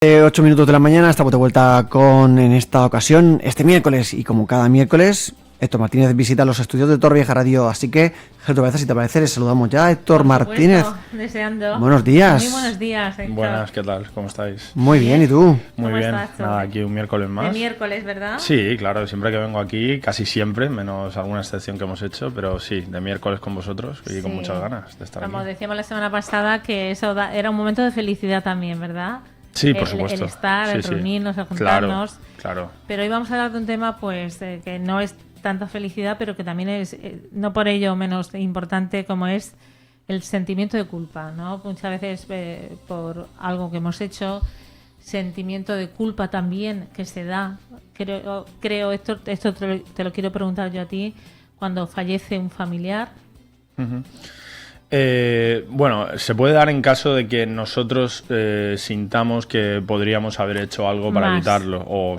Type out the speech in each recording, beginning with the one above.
8 minutos de la mañana, estamos de vuelta en esta ocasión, este miércoles, y como cada miércoles, Héctor Martínez visita los estudios de Torrevieja Radio, así que, Héctor, si te parece, les saludamos ya. Héctor Martínez. Deseando. Buenos días. Muy buenos días, Héctor. Buenas, ¿qué tal? ¿Cómo estáis? Muy bien, ¿y tú? Muy bien. Estás, Nada, aquí un miércoles más. De miércoles, ¿verdad? Sí, claro, siempre que vengo aquí, casi siempre, menos alguna excepción que hemos hecho, pero sí, de miércoles con vosotros y con muchas ganas de estar aquí. Como decíamos la semana pasada, que eso era un momento de felicidad también, ¿verdad? Sí, por supuesto. El estar, el reunirnos, el juntarnos. Claro. Pero hoy vamos a hablar de un tema pues que no es tanta felicidad, pero que también es, no por ello menos importante, como es el sentimiento de culpa, ¿no? Muchas veces por algo que hemos hecho, sentimiento de culpa también que se da. Creo esto te lo quiero preguntar yo a ti, cuando fallece un familiar. Uh-huh. Bueno, se puede dar en caso de que nosotros sintamos que podríamos haber hecho algo para evitarlo o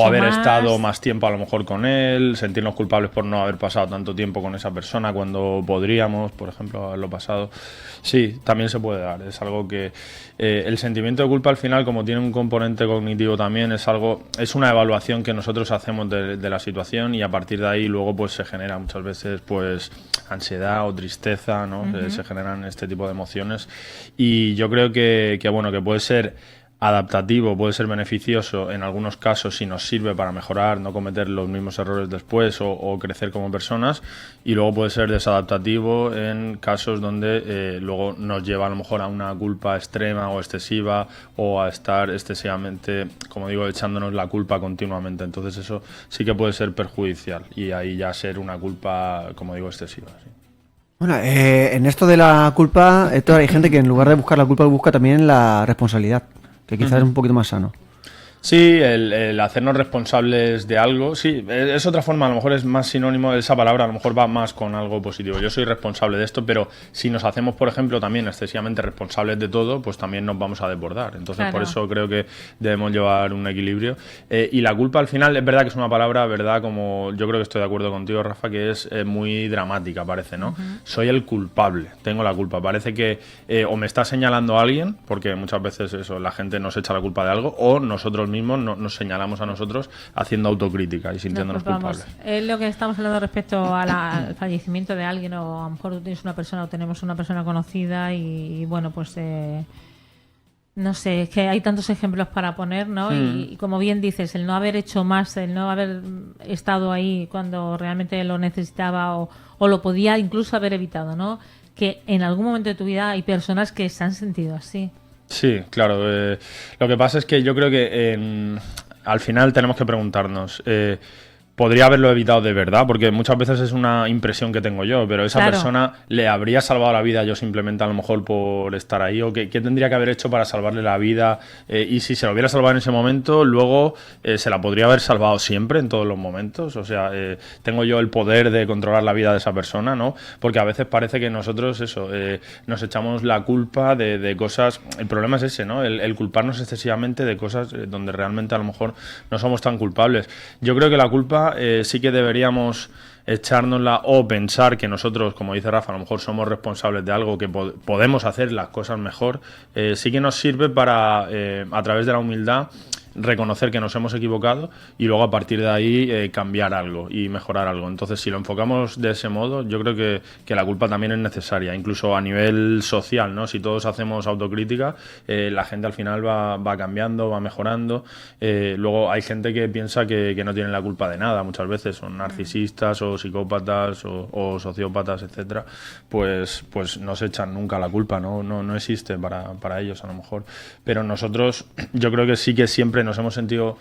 haber estado más tiempo a lo mejor con él, sentirnos culpables por no haber pasado tanto tiempo con esa persona cuando podríamos, por ejemplo, haberlo pasado. Sí, también se puede dar. Es algo que el sentimiento de culpa al final, como tiene un componente cognitivo también, es una evaluación que nosotros hacemos de la situación, y a partir de ahí luego pues se genera muchas veces pues ansiedad o tristeza, ¿no? Uh-huh. Se generan este tipo de emociones, y yo creo que puede ser adaptativo, puede ser beneficioso en algunos casos si nos sirve para mejorar, no cometer los mismos errores después o crecer como personas, y luego puede ser desadaptativo en casos donde luego nos lleva a lo mejor a una culpa extrema o excesiva, o a estar excesivamente, como digo, echándonos la culpa continuamente. Entonces eso sí que puede ser perjudicial, y ahí ya ser una culpa, como digo, excesiva, sí. Bueno, en esto de la culpa, Héctor, hay gente que en lugar de buscar la culpa busca también la responsabilidad, que quizás es un poquito más sano. Sí, el hacernos responsables de algo, sí, es otra forma, a lo mejor es más sinónimo de esa palabra, a lo mejor va más con algo positivo. Yo soy responsable de esto, pero si nos hacemos, por ejemplo, también excesivamente responsables de todo, pues también nos vamos a desbordar. Entonces, claro, por eso creo que debemos llevar un equilibrio. Y la culpa, al final, es verdad que es una palabra, verdad, como yo creo que estoy de acuerdo contigo, Rafa, que es muy dramática, parece, ¿no? Uh-huh. Soy el culpable, tengo la culpa. Parece que o me está señalando a alguien, porque muchas veces eso, la gente nos echa la culpa de algo, o nosotros mismos nos señalamos a nosotros haciendo autocrítica y sintiéndonos culpables. Es lo que estamos hablando respecto al fallecimiento de alguien, o a lo mejor tú tienes una persona o tenemos una persona conocida y bueno, pues no sé, es que hay tantos ejemplos para poner, ¿no? Y como bien dices, el no haber hecho más, el no haber estado ahí cuando realmente lo necesitaba o lo podía incluso haber evitado, ¿no? Que en algún momento de tu vida hay personas que se han sentido así. Sí, claro. Lo que pasa es que yo creo que al final tenemos que preguntarnos, ¿podría haberlo evitado de verdad? Porque muchas veces es una impresión que tengo yo, pero esa persona le habría salvado la vida yo simplemente a lo mejor por estar ahí, o ¿qué tendría que haber hecho para salvarle la vida? Y si se lo hubiera salvado en ese momento, luego se la podría haber salvado siempre, en todos los momentos. O sea, tengo yo el poder de controlar la vida de esa persona, ¿no? Porque a veces parece que nosotros nos echamos la culpa de cosas. El problema es ese, ¿no? El culparnos excesivamente de cosas donde realmente a lo mejor no somos tan culpables. Yo creo que la culpa sí que deberíamos echárnosla, o pensar que nosotros, como dice Rafa, a lo mejor somos responsables de algo, que podemos hacer las cosas mejor. Sí que nos sirve para, a través de la humildad, reconocer que nos hemos equivocado y luego a partir de ahí cambiar algo y mejorar algo. Entonces, si lo enfocamos de ese modo, yo creo que la culpa también es necesaria, incluso a nivel social, ¿no? Si todos hacemos autocrítica, la gente al final va cambiando, va mejorando. Luego hay gente que piensa que no tienen la culpa de nada, muchas veces son narcisistas o psicópatas o sociópatas, etcétera, pues no se echan nunca la culpa, no existe para ellos a lo mejor. Pero nosotros, yo creo que sí que siempre nos hemos sentido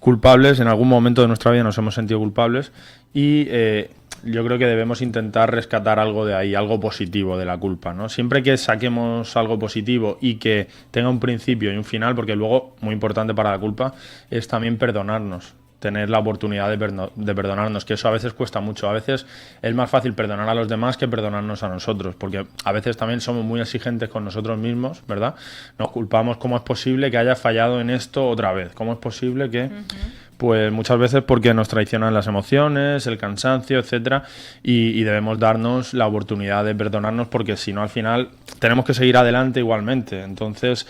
culpables, en algún momento de nuestra vida nos hemos sentido culpables, y yo creo que debemos intentar rescatar algo de ahí, algo positivo de la culpa, ¿no? Siempre que saquemos algo positivo y que tenga un principio y un final, porque luego, muy importante para la culpa, es también perdonarnos. Tener la oportunidad de perdonarnos, que eso a veces cuesta mucho. A veces es más fácil perdonar a los demás que perdonarnos a nosotros, porque a veces también somos muy exigentes con nosotros mismos, ¿verdad? Nos culpamos, ¿cómo es posible que haya fallado en esto otra vez? ¿Cómo es posible que...? Pues muchas veces porque nos traicionan las emociones, el cansancio, etcétera, y debemos darnos la oportunidad de perdonarnos, porque si no, al final tenemos que seguir adelante igualmente. Entonces,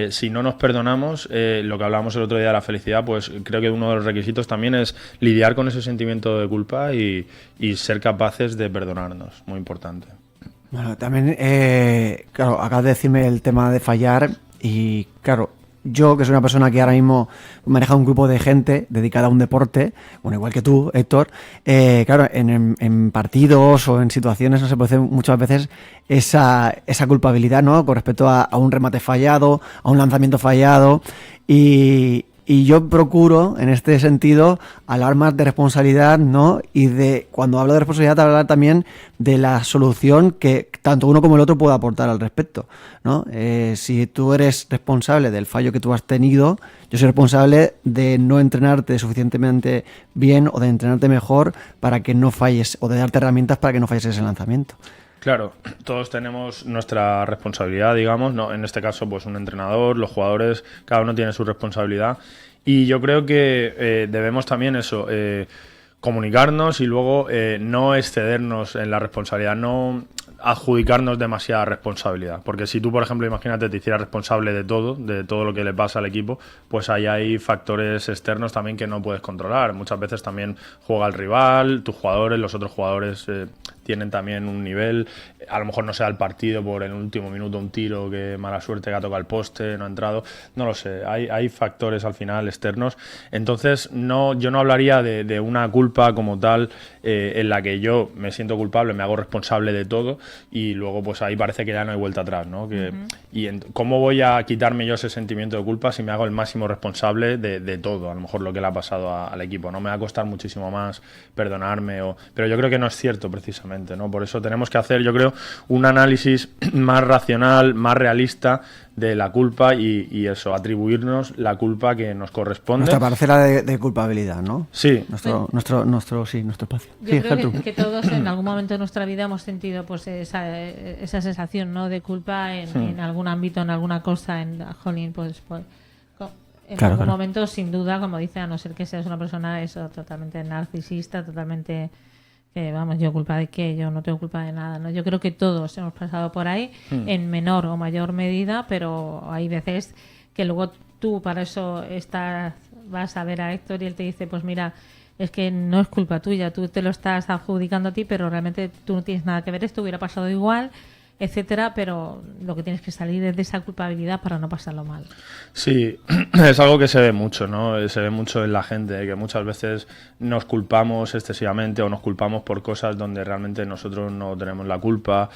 si no nos perdonamos, lo que hablábamos el otro día de la felicidad, pues creo que uno de los requisitos también es lidiar con ese sentimiento de culpa y ser capaces de perdonarnos. Muy importante. Bueno, también, claro, acabas de decirme el tema de fallar y, claro, yo, que soy una persona que ahora mismo maneja un grupo de gente dedicada a un deporte, bueno, igual que tú, Héctor, claro, en partidos o en situaciones no se produce muchas veces esa culpabilidad, ¿no? Con respecto a un remate fallado, a un lanzamiento fallado, y yo procuro, en este sentido, hablar más de responsabilidad, ¿no? Y cuando hablo de responsabilidad, hablar también de la solución que tanto uno como el otro puede aportar al respecto, ¿no? Si tú eres responsable del fallo que tú has tenido, yo soy responsable de no entrenarte suficientemente bien o de entrenarte mejor para que no falles, o de darte herramientas para que no falles ese lanzamiento. Claro, todos tenemos nuestra responsabilidad, digamos, ¿no? En este caso, pues un entrenador, los jugadores, cada uno tiene su responsabilidad. Y yo creo que debemos también eso, comunicarnos y luego no excedernos en la responsabilidad, no adjudicarnos demasiada responsabilidad. Porque si tú, por ejemplo, imagínate, te hicieras responsable de todo lo que le pasa al equipo, pues ahí hay factores externos también que no puedes controlar. Muchas veces también juega el rival, tus jugadores, los otros jugadores tienen también un nivel, a lo mejor no sea el partido por el último minuto un tiro que mala suerte que ha tocado el poste, no ha entrado, no lo sé, hay factores al final externos. Entonces yo no hablaría de una culpa como tal en la que yo me siento culpable, me hago responsable de todo y luego pues ahí parece que ya no hay vuelta atrás, ¿no? ¿Cómo voy a quitarme yo ese sentimiento de culpa si me hago el máximo responsable de todo? A lo mejor lo que le ha pasado al equipo, ¿no? Me va a costar muchísimo más perdonarme, pero yo creo que no es cierto precisamente, ¿no? Por eso tenemos que hacer, yo creo, un análisis más racional, más realista de la culpa y eso, atribuirnos la culpa que nos corresponde. Nuestra parcela de culpabilidad, ¿no? Sí. Nuestro espacio. Yo creo que todos en algún momento de nuestra vida hemos sentido pues esa sensación, ¿no? De culpa en algún ámbito, en alguna cosa, jolín, pues en algún momento, sin duda, como dice, a no ser que seas una persona eso totalmente narcisista, totalmente vamos, yo culpa de qué, yo no tengo culpa de nada, ¿no? Yo creo que todos hemos pasado por ahí en menor o mayor medida, pero hay veces que luego tú para eso vas a ver a Héctor y él te dice, pues mira, es que no es culpa tuya, tú te lo estás adjudicando a ti, pero realmente tú no tienes nada que ver, esto hubiera pasado igual, etcétera, pero lo que tienes que salir es de esa culpabilidad para no pasarlo mal. Sí, es algo que se ve mucho, ¿no? Se ve mucho en la gente, que muchas veces nos culpamos excesivamente o nos culpamos por cosas donde realmente nosotros no tenemos la culpa,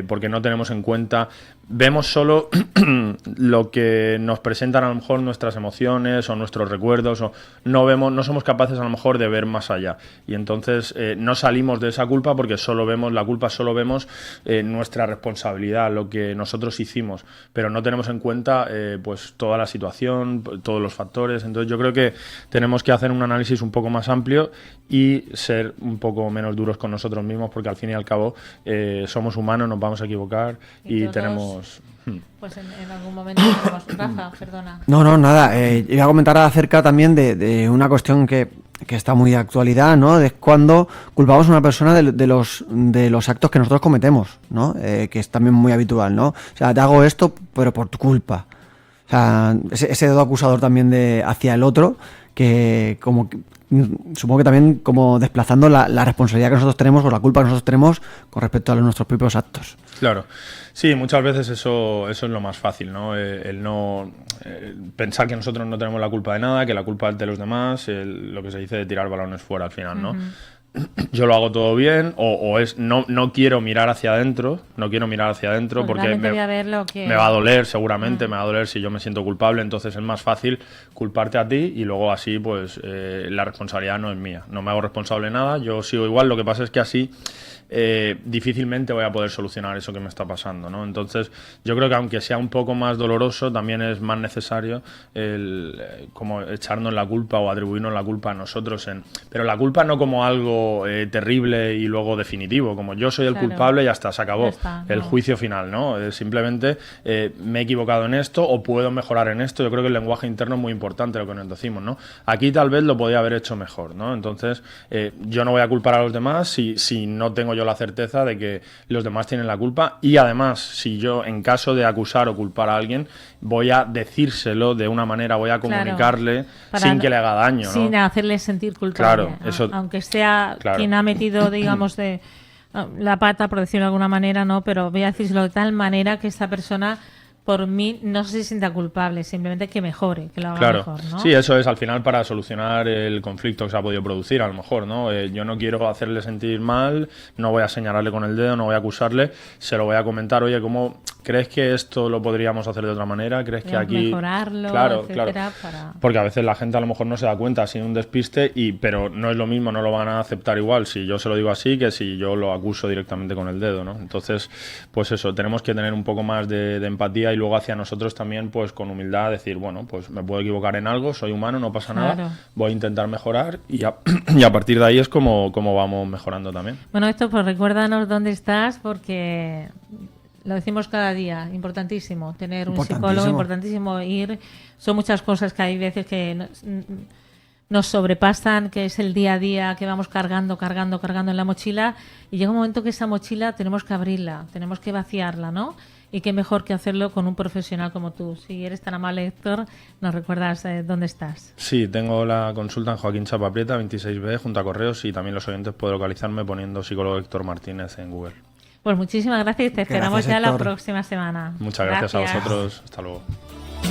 porque no tenemos en cuenta, vemos solo lo que nos presentan a lo mejor nuestras emociones o nuestros recuerdos, o no somos capaces a lo mejor de ver más allá. Y entonces no salimos de esa culpa porque solo vemos la culpa, solo vemos nuestra responsabilidad, lo que nosotros hicimos, pero no tenemos en cuenta pues toda la situación, todos los factores. Entonces yo creo que tenemos que hacer un análisis un poco más amplio y ser un poco menos duros con nosotros mismos, porque al fin y al cabo somos humanos, nos vamos a equivocar y tenemos... Pues en algún momento tenemos Rafa, perdona. No, nada. Iba a comentar acerca también de una cuestión que está muy de actualidad, ¿no? Es cuando culpamos a una persona de los actos que nosotros cometemos, ¿no? Que es también muy habitual, ¿no? O sea, te hago esto, pero por tu culpa. O sea, ese dedo acusador también hacia el otro, que supongo que también como desplazando la responsabilidad que nosotros tenemos o la culpa que nosotros tenemos con respecto a nuestros propios actos. Claro. Sí, muchas veces eso es lo más fácil, ¿no? El no pensar que nosotros no tenemos la culpa de nada, que la culpa es de los demás, lo que se dice de tirar balones fuera al final, ¿no? Yo lo hago todo bien no quiero mirar hacia adentro, porque me va a doler seguramente, me va a doler si yo me siento culpable, entonces es más fácil culparte a ti y luego así pues la responsabilidad no es mía, no me hago responsable de nada, yo sigo igual, lo que pasa es que así difícilmente voy a poder solucionar eso que me está pasando, ¿no? Entonces, yo creo que aunque sea un poco más doloroso, también es más necesario como echarnos la culpa o atribuirnos la culpa a nosotros. Pero la culpa no como algo terrible y luego definitivo, como yo soy el culpable y ya está, se acabó. El juicio final, ¿no? Simplemente me he equivocado en esto o puedo mejorar en esto. Yo creo que el lenguaje interno es muy importante, lo que nos decimos, ¿no? Aquí tal vez lo podía haber hecho mejor, ¿no? Entonces, yo no voy a culpar a los demás si no tengo yo la certeza de que los demás tienen la culpa, y además, si yo, en caso de acusar o culpar a alguien, voy a decírselo de una manera, voy a comunicarle sin que le haga daño, ¿no? Sin hacerle sentir culpable. Claro, eso, aunque sea quien ha metido, digamos, la pata, por decirlo de alguna manera, ¿no? Pero voy a decírselo de tal manera que esta persona, por mí, no se sienta culpable, simplemente que mejore, que lo haga mejor, ¿no? Sí, eso es al final para solucionar el conflicto que se ha podido producir, a lo mejor, ¿no? Yo no quiero hacerle sentir mal, no voy a señalarle con el dedo, no voy a acusarle, se lo voy a comentar, oye, ¿cómo crees que esto lo podríamos hacer de otra manera? ¿Crees que aquí mejorarlo, etcétera, Porque a veces la gente a lo mejor no se da cuenta, sin un despiste, pero no es lo mismo, no lo van a aceptar igual si yo se lo digo así que si yo lo acuso directamente con el dedo, ¿no? Entonces, pues eso, tenemos que tener un poco más de empatía y luego hacia nosotros también, pues con humildad, decir, bueno, pues me puedo equivocar en algo, soy humano, no pasa nada, voy a intentar mejorar y a partir de ahí es como vamos mejorando también. Bueno, esto pues recuérdanos dónde estás, porque lo decimos cada día, importantísimo, tener un psicólogo, importantísimo ir, son muchas cosas que hay veces que nos sobrepasan, que es el día a día, que vamos cargando en la mochila, y llega un momento que esa mochila tenemos que abrirla, tenemos que vaciarla, ¿no? Y qué mejor que hacerlo con un profesional como tú. Si eres tan amable, Héctor, nos recuerdas dónde estás. Sí, tengo la consulta en Joaquín Chapaprieta, 26B, junto a Correos, y también los oyentes pueden localizarme poniendo psicólogo Héctor Martínez en Google. Pues muchísimas gracias y te esperamos ya la próxima semana. Muchas gracias a vosotros. Hasta luego.